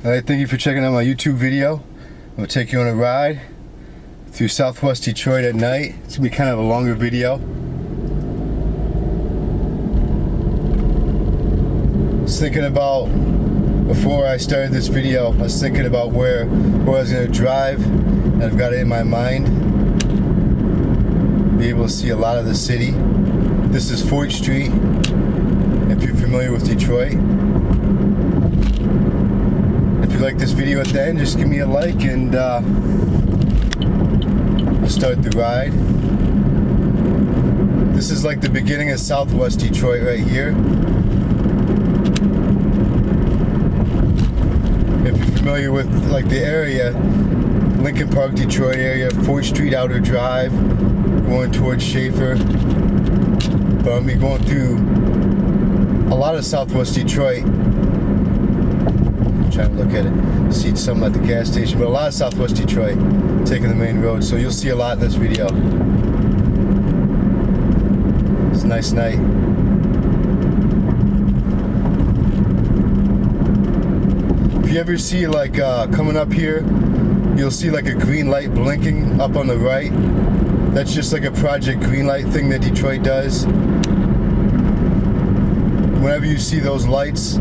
Alright, thank you for checking out my YouTube video. I'm going to take you on a ride through Southwest Detroit at night. It's going to be kind of a longer video. I was thinking about, before I started this video, I was thinking about where I was going to drive, and I've got it in my mind. Be able to see a lot of the city. This is 4th Street, if you're familiar with Detroit. If you like this video at the end, just give me a like and we'll start the ride. This is like the beginning of Southwest Detroit right here. If you're familiar with like the area, Lincoln Park, Detroit area, 4th Street Outer Drive, going towards Schaefer. But I'm going to be going through a lot of Southwest Detroit. Trying to look at it, see some at the gas station, but a lot of Southwest Detroit, taking the main road, so you'll see a lot in this video. It's a nice night. If you ever see like coming up here, you'll see like a green light blinking up on the right. That's just like a Project Greenlight thing that Detroit does. Whenever you see those lights,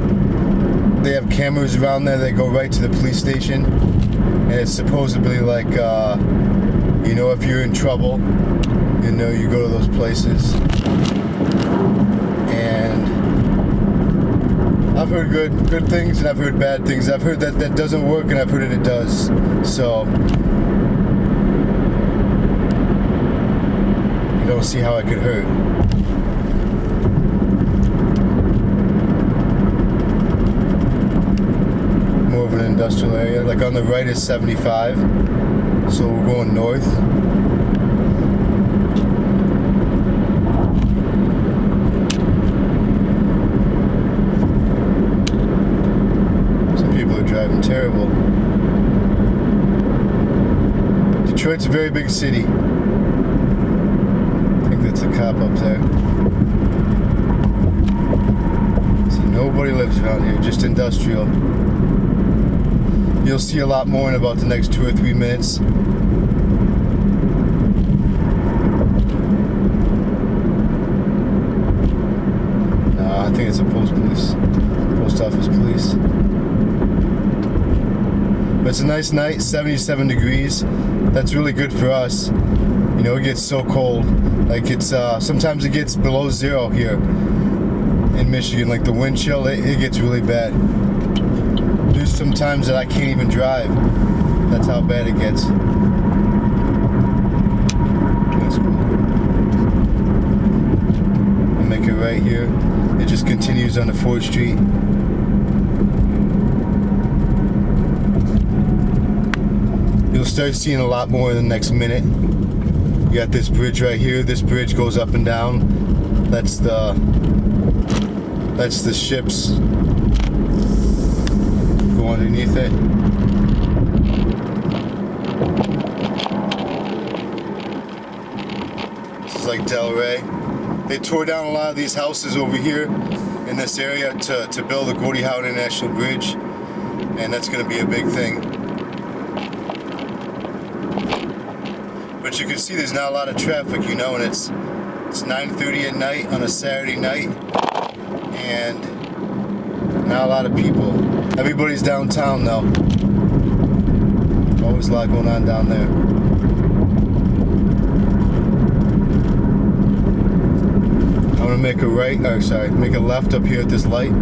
they have cameras around there that go right to the police station, and it's supposedly like, you know, if you're in trouble, you know, you go to those places. And I've heard good things, and I've heard bad things. I've heard that that doesn't work, and I've heard that it does. So you don't see how it could hurt. Industrial area. Like on the right is 75, so we're going north. Some people are driving terrible. Detroit's a very big city. I think that's a cop up there. See, nobody lives around here, just industrial. You'll see a lot more in about the next 2 or 3 minutes. I think it's a post office police. But it's a nice night, 77 degrees. That's really good for us. You know, it gets so cold. Like it's, sometimes it gets below 0 here in Michigan. Like the wind chill, it gets really bad. There's some times that I can't even drive. That's how bad it gets. That's cool. I'll make it right here. It just continues on the 4th Street. You'll start seeing a lot more in the next minute. You got this bridge right here. This bridge goes up and down. That's the ships. Underneath it. This is like Delray. They tore down a lot of these houses over here in this area to build the Gordie Howe International Bridge, and that's going to be a big thing. But you can see there's not a lot of traffic, you know, and it's 9:30 at night on a Saturday night, and not a lot of people. Everybody's downtown though. Always a lot going on down there. I'm gonna make a make a left up here at this light.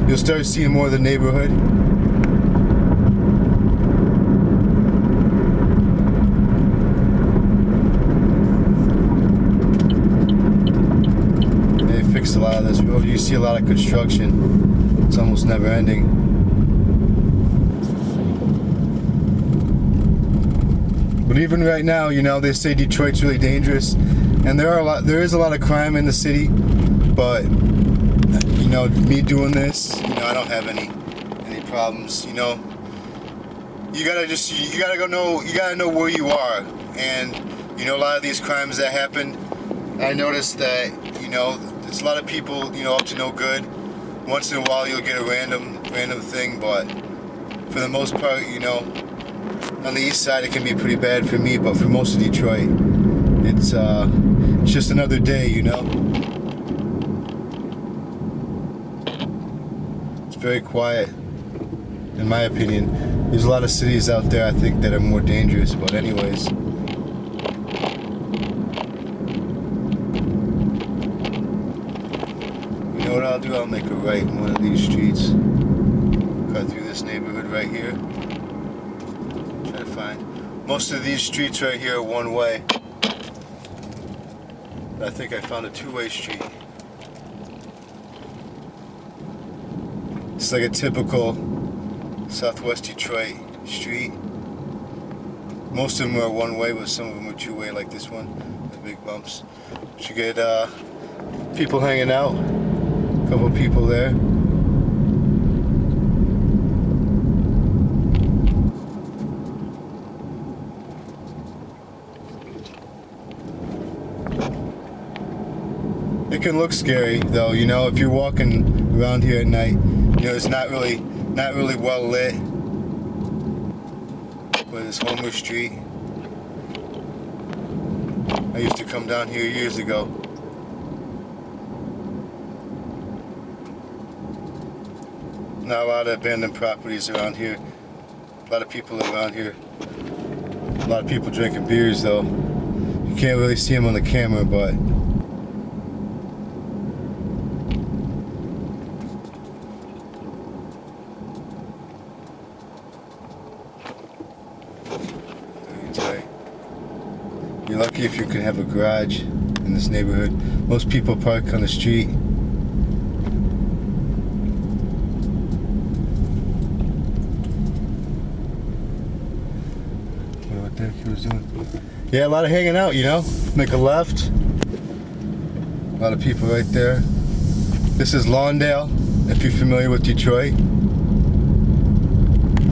You'll start seeing more of the neighborhood. They fixed a lot of this road. You see a lot of construction. It's almost never ending. But even right now, you know, they say Detroit's really dangerous, and there is a lot of crime in the city. But you know, me doing this, you know, I don't have any problems. You know, you gotta know where you are, and you know, a lot of these crimes that happen, I noticed that, you know, it's a lot of people, you know, up to no good. Once in a while, you'll get a random thing, but for the most part, you know, on the east side it can be pretty bad for me, but for most of Detroit, it's just another day, you know. It's very quiet, in my opinion. There's a lot of cities out there I think that are more dangerous, but anyways. You know what I'll do? I'll make a right in one of these streets. Cut through this neighborhood right here. Try to find. Most of these streets right here are one way. But I think I found a two-way street. It's like a typical Southwest Detroit street. Most of them are one way, but some of them are two way, like this one, with big bumps. But you get people hanging out, a couple of people there. It can look scary though, you know, if you're walking around here at night. You know, it's not really well lit. But it's Homer Street. I used to come down here years ago. Not a lot of abandoned properties around here. A lot of people around here. A lot of people drinking beers though. You can't really see them on the camera, but you're lucky if you can have a garage in this neighborhood. Most people park on the street. What the heck he was doing? Yeah, a lot of hanging out, you know. Make a left. A lot of people right there. This is Lawndale, if you're familiar with Detroit.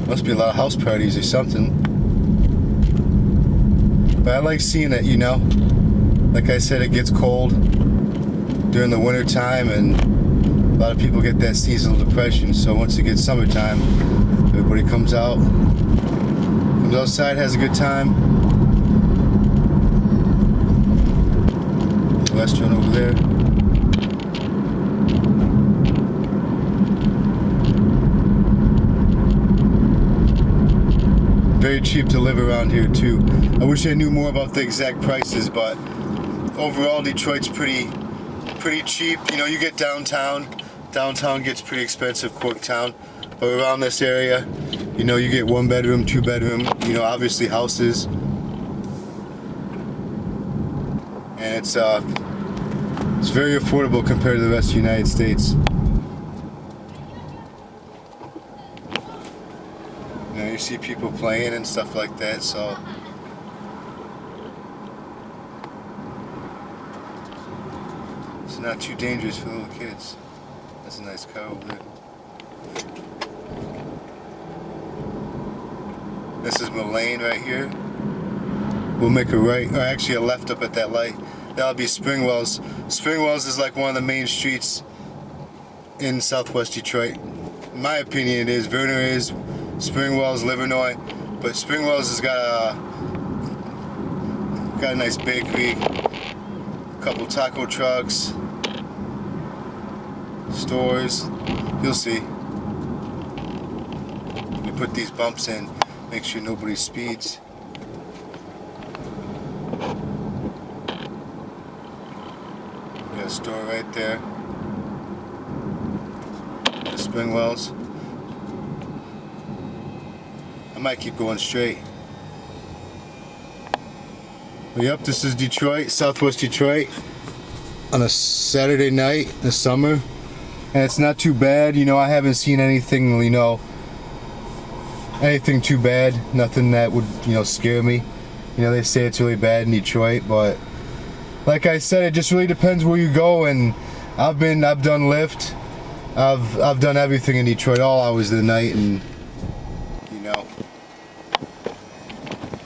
Must be a lot of house parties or something. But I like seeing it, you know. Like I said, it gets cold during the winter time, and a lot of people get that seasonal depression. So once it gets summertime, everybody comes outside, has a good time. Restaurant over there. Very cheap to live around here too. I wish I knew more about the exact prices, but overall Detroit's pretty cheap. You know, you get downtown. Downtown gets pretty expensive, Corktown. But around this area, you know, you get 1 bedroom, 2 bedroom, you know, obviously houses. And it's very affordable compared to the rest of the United States. You know, you see people playing and stuff like that, so it's not too dangerous for little kids. That's a nice car over there. This is Mullane right here. We'll make a right, or actually a left up at that light. That'll be Springwells. Springwells is like one of the main streets in Southwest Detroit. In my opinion, it is. Verner is. Springwells, Livernois. But Springwells has got a nice bakery, a couple taco trucks, stores. You'll see. We put these bumps in, make sure nobody speeds. We got a store right there. The Springwells. I might keep going straight. Well, yep, this is Detroit, Southwest Detroit, on a Saturday night in the summer. And it's not too bad, you know, I haven't seen anything, you know, anything too bad, nothing that would, you know, scare me. You know, they say it's really bad in Detroit, but like I said, it just really depends where you go. And I've done Lyft, I've done everything in Detroit all hours of the night, and you know,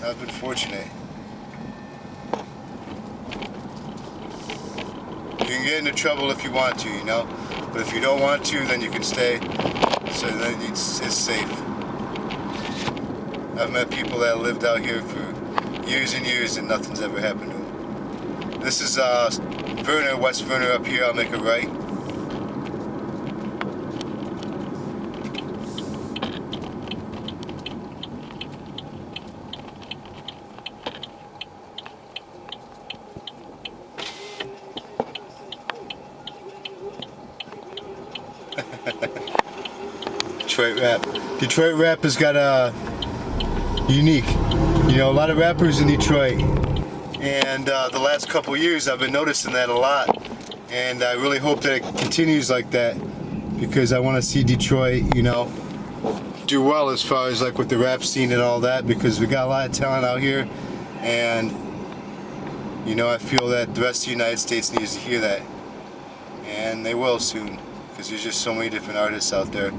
I've been fortunate. You can get into trouble if you want to, you know, but if you don't want to, then you can stay. So then it's safe. I've met people that lived out here for years and years and nothing's ever happened to them. This is Verner, West Verner up here. I'll make a right. Detroit rap. Detroit rap has got a unique. You know, a lot of rappers in Detroit, and the last couple years I've been noticing that a lot, and I really hope that it continues like that because I want to see Detroit, you know, do well as far as like with the rap scene and all that, because we got a lot of talent out here, and you know, I feel that the rest of the United States needs to hear that, and they will soon, because there's just so many different artists out there.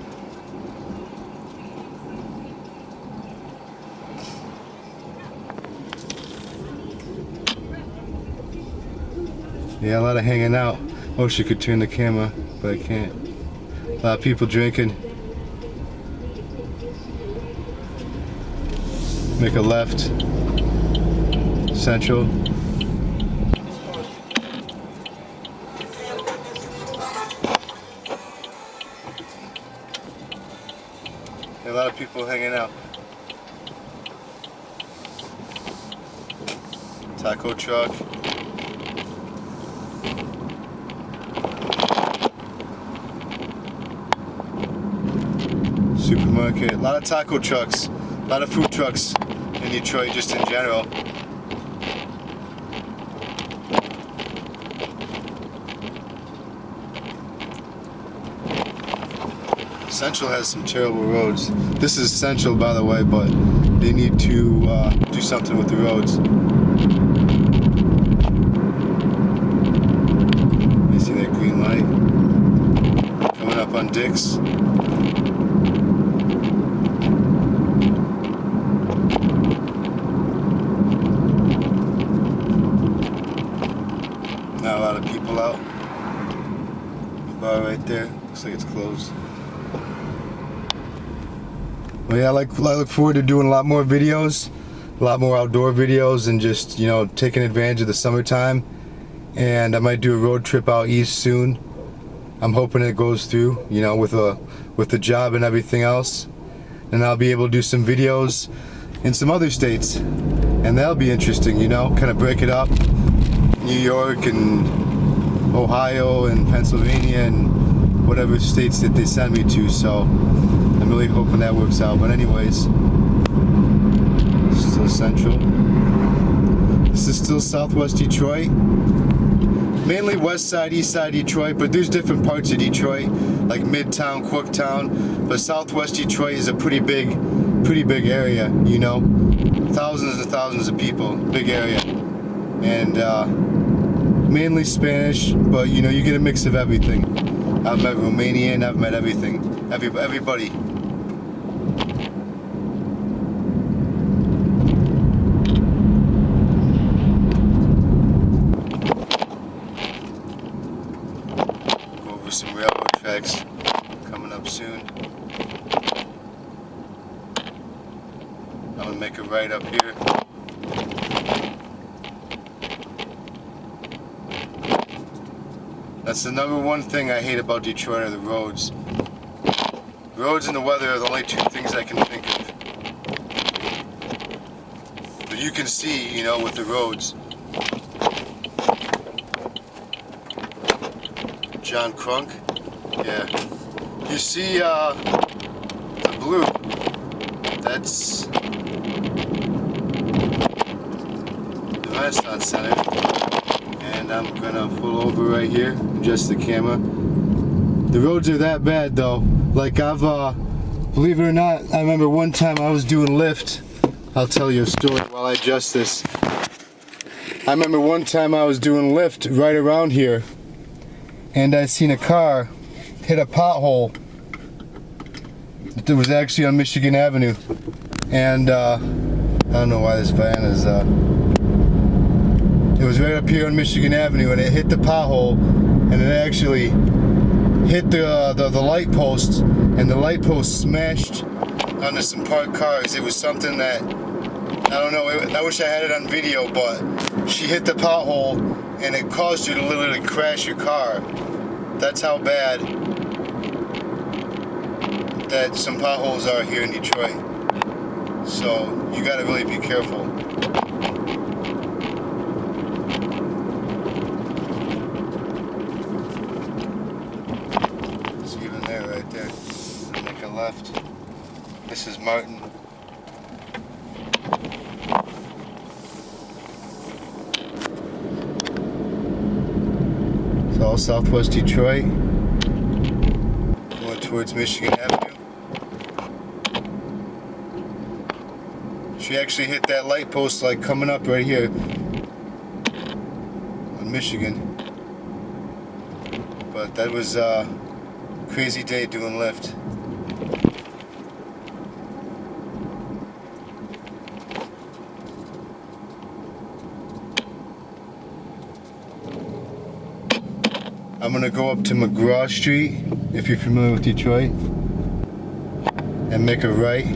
Yeah, a lot of hanging out. Oh, she could turn the camera, but I can't. A lot of people drinking. Make a left. Central. A lot of people hanging out. Taco truck. Supermarket, a lot of taco trucks, a lot of food trucks in Detroit just in general. Central has some terrible roads. This is Central, by the way, but they need to do something with the roads. You see that green light? Coming up on Dix. Not a lot of people out. The bar right there. Looks like it's closed. Well, yeah, I look forward to doing a lot more videos, a lot more outdoor videos, and just, you know, taking advantage of the summertime. And I might do a road trip out east soon. I'm hoping it goes through, you know, with the job and everything else. And I'll be able to do some videos in some other states, and that'll be interesting, you know, kind of break it up. New York and Ohio and Pennsylvania and whatever states that they send me to, so I'm really hoping that works out. But anyways, this is still Central. This is still Southwest Detroit. Mainly West Side, East Side Detroit, but there's different parts of Detroit, like Midtown, Corktown. But Southwest Detroit is a pretty big area, you know. Thousands and thousands of people, big area. And mainly Spanish, but you know, you get a mix of everything. I've met Romanian, I've met everything, everybody. Go over some railroad tracks coming up soon. I'm gonna make a right up here. That's the number one thing I hate about Detroit are the roads. Roads and the weather are the only two things I can think of. But you can see, you know, with the roads. John Crunk? Yeah. You see the blue. That's the Renaissance Center. And I'm gonna pull over right here, adjust the camera. The roads are that bad though. Like believe it or not, I remember one time I was doing Lyft. I'll tell you a story while I adjust this. I remember one time I was doing Lyft right around here, and I seen a car hit a pothole. It was actually on Michigan Avenue, and I don't know why this van is. It was right up here on Michigan Avenue, and it hit the pothole, and it actually hit the light post and the light post smashed onto some parked cars. It was something that, I don't know, I wish I had it on video, but she hit the pothole and it caused you to literally crash your car. That's how bad that some potholes are here in Detroit. So you gotta really be careful. It's even there, right there. Make a left. This is Martin. It's all Southwest Detroit, going towards Michigan Avenue. She actually hit that light post like coming up right here on Michigan. But that was a crazy day doing Lyft. I'm gonna go up to McGraw Street, if you're familiar with Detroit, and make a right.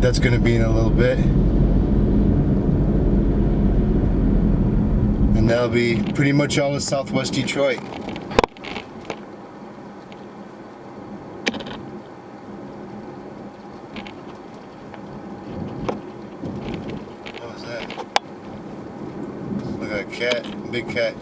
That's gonna be in a little bit. And that'll be pretty much all of Southwest Detroit. What was that? Look at a cat, big cat.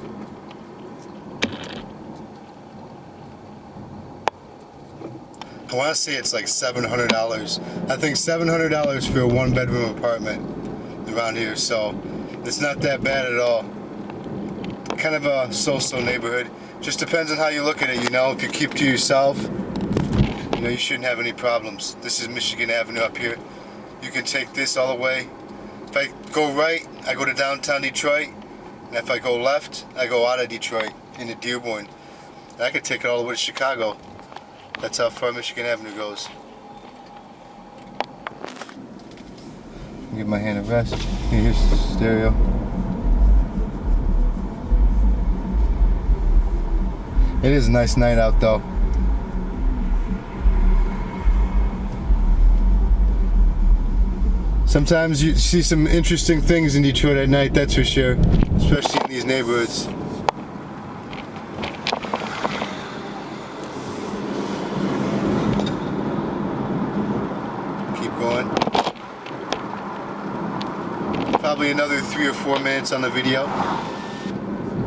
I want to say it's like $700. I think $700 for a one-bedroom apartment around here, so it's not that bad at all. Kind of a so-so neighborhood. Just depends on how you look at it, you know. If you keep to yourself, you know, you shouldn't have any problems. This is Michigan Avenue up here. You can take this all the way. If I go right, I go to downtown Detroit, and if I go left, I go out of Detroit into Dearborn. And I could take it all the way to Chicago. That's how far Michigan Avenue goes. Give my hand a rest. Here's the stereo. It is a nice night out though. Sometimes you see some interesting things in Detroit at night, that's for sure. Especially in these neighborhoods. Going. Probably another 3 or 4 minutes on the video.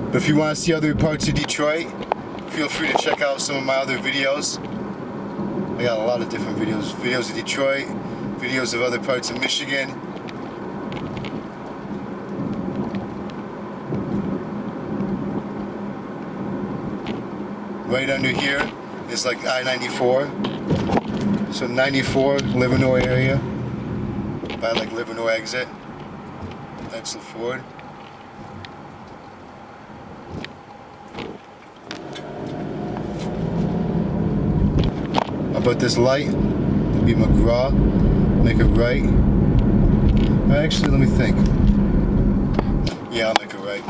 But if you want to see other parts of Detroit, feel free to check out some of my other videos. I got a lot of different videos. Videos of Detroit, videos of other parts of Michigan. Right under here is like I-94. So 94, Livernois area, by like Livernois exit. That's the Ford. How about this light? It'll be McGraw. Make a right. Actually, let me think. Yeah, I'll make a right.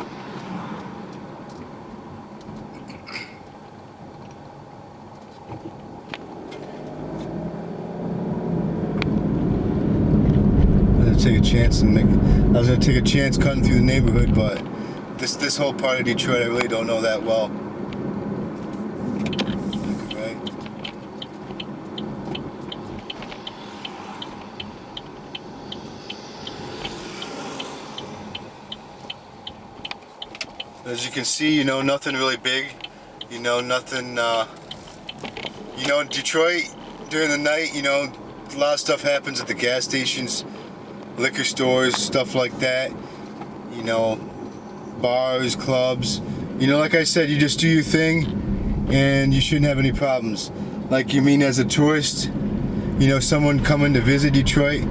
Take a chance and I was gonna take a chance cutting through the neighborhood, but this whole part of Detroit I really don't know that well. Okay. As you can see, you know, nothing really big. You know, nothing. You know, in Detroit during the night, you know, a lot of stuff happens at the gas stations. Liquor stores, stuff like that, you know, bars, clubs. You know, like I said, you just do your thing and you shouldn't have any problems. Like, you mean as a tourist, you know, someone coming to visit Detroit,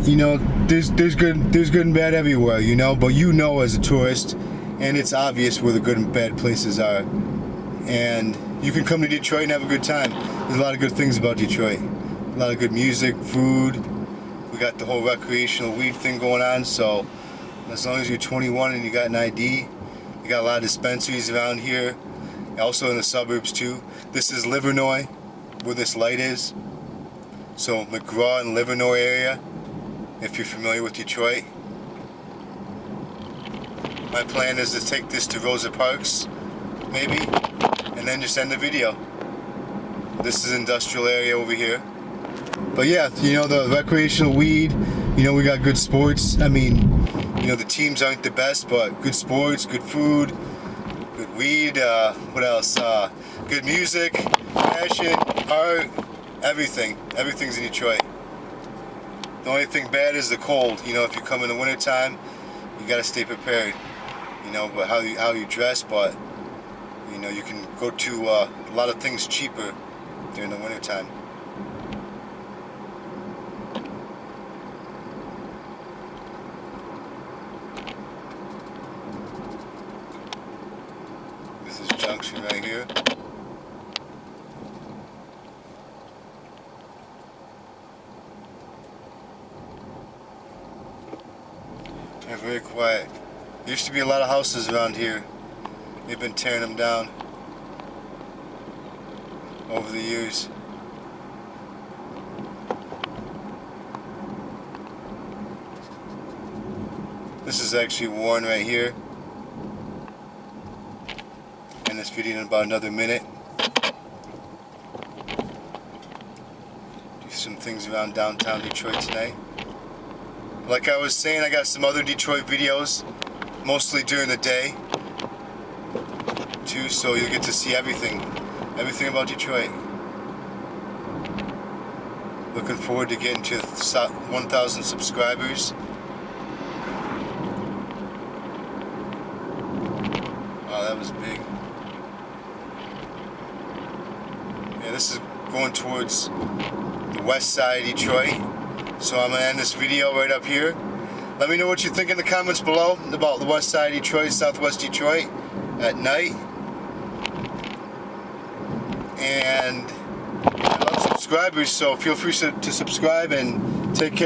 you know, there's good and bad everywhere, you know, but you know as a tourist, and it's obvious where the good and bad places are. And you can come to Detroit and have a good time. There's a lot of good things about Detroit. A lot of good music, food. We got the whole recreational weed thing going on, so as long as you're 21 and you got an ID, you got a lot of dispensaries around here, also in the suburbs too. This is Livernois, where this light is. So McGraw and Livernois area, if you're familiar with Detroit. My plan is to take this to Rosa Parks, maybe, and then just end the video. This is industrial area over here. But yeah, you know, the recreational weed, you know, we got good sports. I mean, you know, the teams aren't the best, but good sports, good food, good weed, what else? Good music, fashion, art, everything. Everything's in Detroit. The only thing bad is the cold. You know, if you come in the wintertime, you gotta stay prepared. You know, but how you dress, but you know, you can go to a lot of things cheaper during the wintertime. This is Junction right here. They're very quiet. There used to be a lot of houses around here. They've been tearing them down over the years. This is actually Warren right here. And this video in about another minute. Do some things around downtown Detroit tonight. Like I was saying, I got some other Detroit videos, mostly during the day, too, so you'll get to see everything about Detroit. Looking forward to getting to 1,000 subscribers. Oh, that was big. Yeah, this is going towards the west side of Detroit. So I'm going to end this video right up here. Let me know what you think in the comments below about the west side of Detroit, southwest Detroit at night. And I love subscribers, so feel free to subscribe and take care.